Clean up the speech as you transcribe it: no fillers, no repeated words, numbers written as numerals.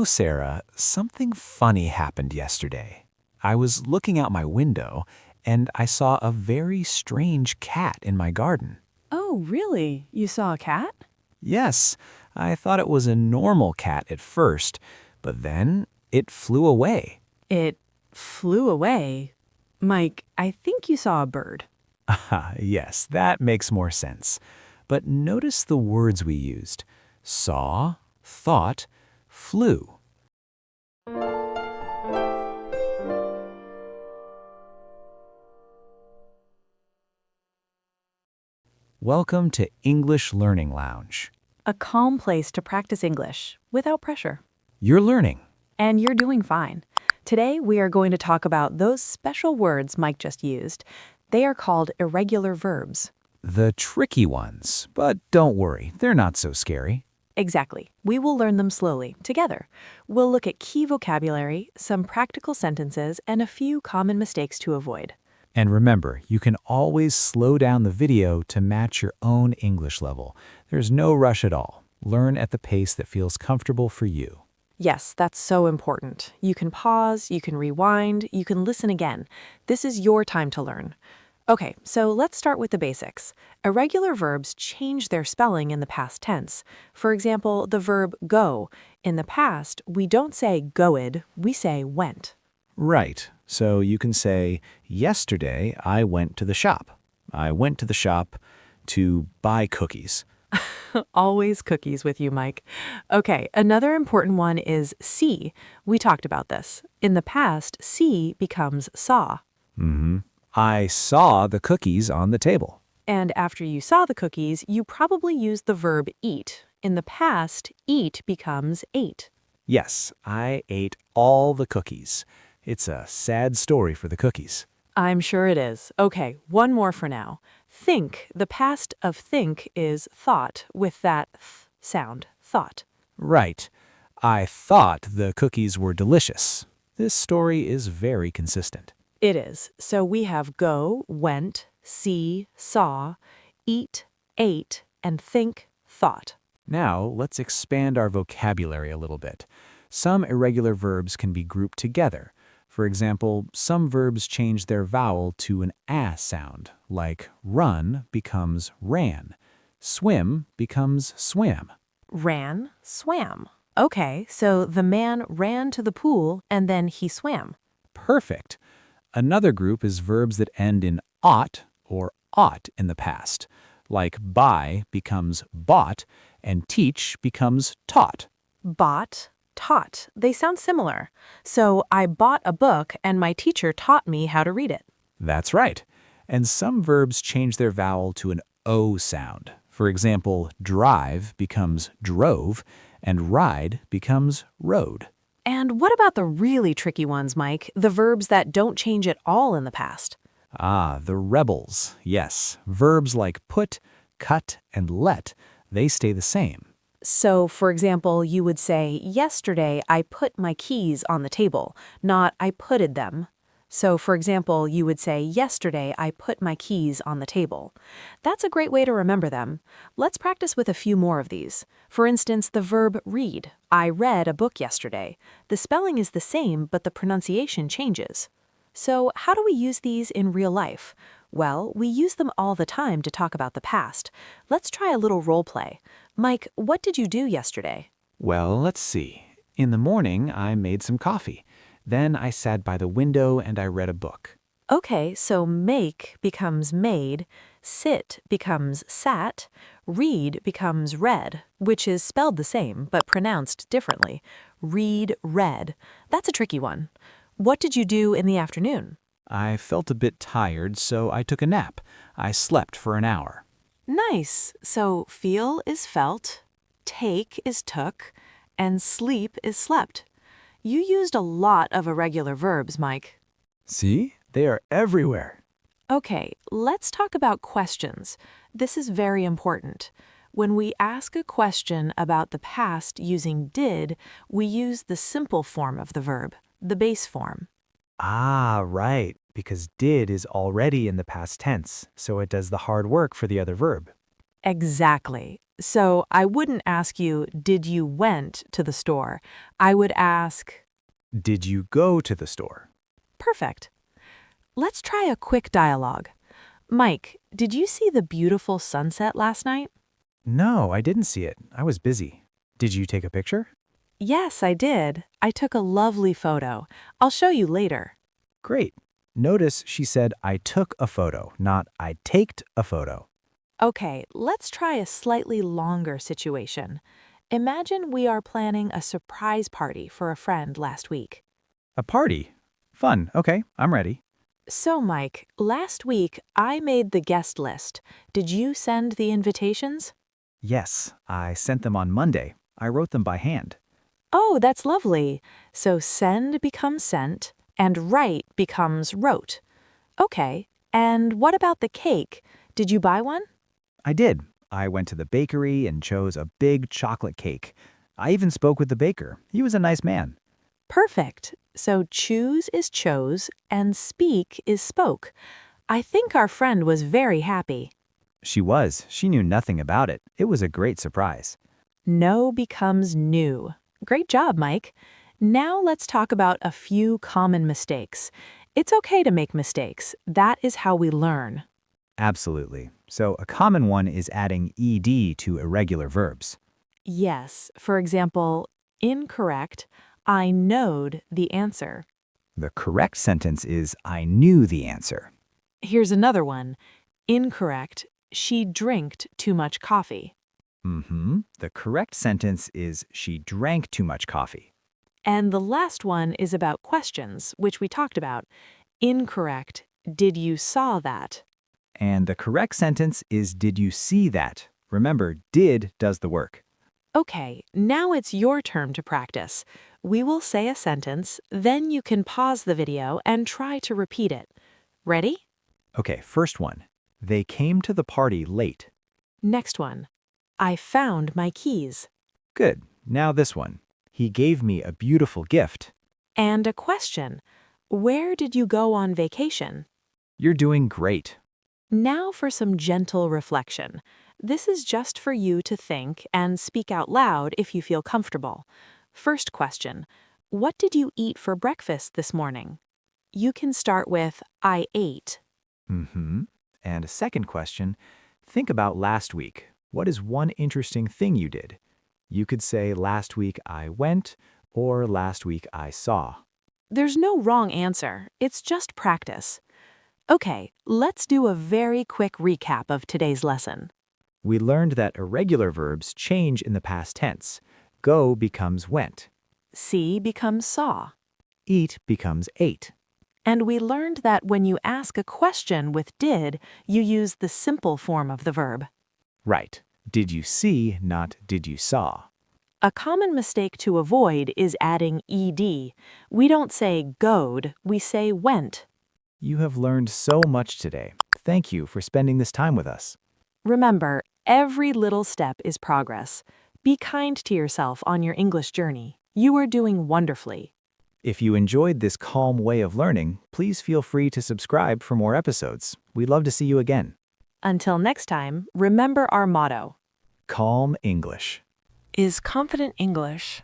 Sarah, something funny happened yesterday. I was looking out my window and I saw a very strange cat in my garden. Oh, really? You saw a cat? Yes, I thought it was a normal cat at first, but then it flew away. It flew away. Mike, I think you saw a bird. Ah, yes, that makes more sense. But notice the words we used: saw, thought, flew. Welcome to English Learning Lounge. A calm place to practice English without pressure. You're learning. And you're doing fine. Today, we are going to talk about those special words Mike just used. They are called irregular verbs. The tricky ones, but don't worry, they're not so scary. Exactly. We will learn them slowly, together. We'll look at key vocabulary, some practical sentences, and a few common mistakes to avoid. And remember, you can always slow down the video to match your own English level. There's no rush at all. Learn at the pace that feels comfortable for you. Yes, that's so important. You can pause, you can rewind, you can listen again. This is your time to learn. Okay, so let's start with the basics. Irregular verbs change their spelling in the past tense. For example, the verb go. In the past, we don't say goed, we say went. Right. So you can say, yesterday I went to the shop. I went to the shop to buy cookies. Always cookies with you, Mike. Okay, another important one is see. We talked about this. In the past, see becomes saw. I saw the cookies on the table. And after you saw the cookies, you probably used the verb eat. In the past, eat becomes ate. Yes, I ate all the cookies. It's a sad story for the cookies. I'm sure it is. Okay, one more for now. Think, the past of think is thought with that th sound, thought. Right. I thought the cookies were delicious. This story is very consistent. It is. So we have go, went, see, saw, eat, ate, and think, thought. Now, let's expand our vocabulary a little bit. Some irregular verbs can be grouped together. For example, some verbs change their vowel to an a sound, like run becomes ran, swim becomes swam. Ran, swam. Okay, so the man ran to the pool and then he swam. Perfect. Another group is verbs that end in ought or ought in the past, like buy becomes bought and teach becomes taught. Bought, taught. They sound similar. So I bought a book and my teacher taught me how to read it. That's right. And some verbs change their vowel to an O sound. For example, drive becomes drove and ride becomes rode. And what about the really tricky ones, Mike? The verbs that don't change at all in the past? Ah, the rebels. Yes, verbs like put, cut, and let, they stay the same. So, for example, you would say, yesterday I put my keys on the table, not I putted them. So, for example, you would say, yesterday I put my keys on the table. That's a great way to remember them. Let's practice with a few more of these. For instance, the verb read. I read a book yesterday. The spelling is the same, but the pronunciation changes. So, how do we use these in real life? Well, we use them all the time to talk about the past. Let's try a little role play. Mike, what did you do yesterday? Well, let's see. In the morning, I made some coffee. Then I sat by the window and I read a book. Okay, so make becomes made, sit becomes sat, read becomes read, which is spelled the same but pronounced differently. Read, read. That's a tricky one. What did you do in the afternoon? I felt a bit tired, so I took a nap. I slept for an hour. Nice. So feel is felt, take is took, and sleep is slept. You used a lot of irregular verbs, Mike. See? They are everywhere. Okay, let's talk about questions. This is very important. When we ask a question about the past using did, we use the simple form of the verb, the base form. Ah, right, because did is already in the past tense, so it does the hard work for the other verb. Exactly. So I wouldn't ask you, did you went to the store? I would ask, Did you go to the store? perfect. Let's try a quick dialogue. Mike, did you see the beautiful sunset last night? No, I didn't see it. I was busy. Did you take a picture? Yes, I did. I took a lovely photo. I'll show you later. Great. Notice she said I took a photo, not I taked a photo. Okay, let's try a slightly longer situation. Imagine we are planning a surprise party for a friend last week. A party? Fun. Okay, I'm ready. So, Mike, last week I made the guest list. Did you send the invitations? Yes, I sent them on Monday. I wrote them by hand. Oh, that's lovely. So send becomes sent, and write becomes wrote. Okay, and what about the cake? Did you buy one? I did. I went to the bakery and chose a big chocolate cake. I even spoke with the baker. He was a nice man. Perfect. So choose is chose, and speak is spoke. I think our friend was very happy. She was. She knew nothing about it. It was a great surprise. Know becomes new. Great job, Mike. Now let's talk about a few common mistakes. It's okay to make mistakes. That is how we learn. Absolutely. So a common one is adding ed to irregular verbs. Yes, for example, incorrect, I knowed the answer. The correct sentence is I knew the answer. Here's another one. Incorrect, she drinked too much coffee. The correct sentence is she drank too much coffee. And the last one is about questions, which we talked about. Incorrect, did you saw that? And the correct sentence is did you see that? Remember, did does the work. Okay, now it's your turn to practice. We will say a sentence, then you can pause the video and try to repeat it. Ready? Okay, first one. They came to the party late. Next one. I found my keys. Good. Now this one. He gave me a beautiful gift. And a question. Where did you go on vacation? You're doing great. Now for some gentle reflection. This is just for you to think and speak out loud if you feel comfortable. First question. What did you eat for breakfast this morning? You can start with I ate. And a second question. Think about last week. What is one interesting thing you did? You could say last week I went or last week I saw. There's no wrong answer. It's just practice. Okay, let's do a very quick recap of today's lesson. We learned that irregular verbs change in the past tense. Go becomes went. See becomes saw. Eat becomes ate. And we learned that when you ask a question with did, you use the simple form of the verb. Right. Did you see, not did you saw. A common mistake to avoid is adding ed. We don't say goed, we say went. You have learned so much today. Thank you for spending this time with us. Remember, every little step is progress. Be kind to yourself on your English journey. You are doing wonderfully. If you enjoyed this calm way of learning, please feel free to subscribe for more episodes. We'd love to see you again. Until next time, remember our motto. Calm English. Is confident English